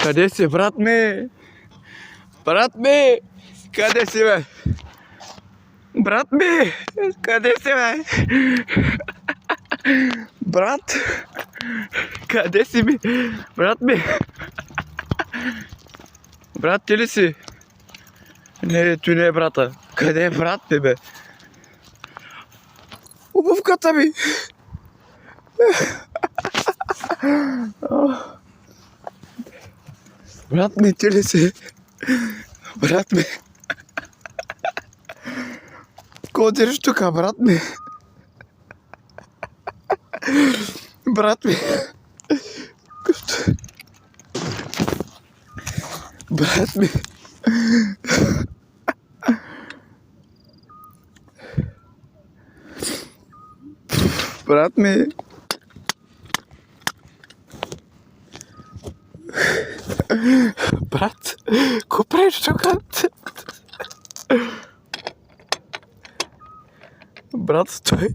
Къде си, брат ми? Брат ми! Къде си, бе? Брат ми! Къде си, бе? Брат! Къде си ми? Брат ми! Брат, ти ли си? Не, той не е брата. Къде е брат ми, бе? Обувката ми! Брат ми, ти ли си? Брат ми! Какво дириш тук, брат ми? Брат ми! Брат ми! Брат ми! Брат! Какво правиш тук? Брат, стой!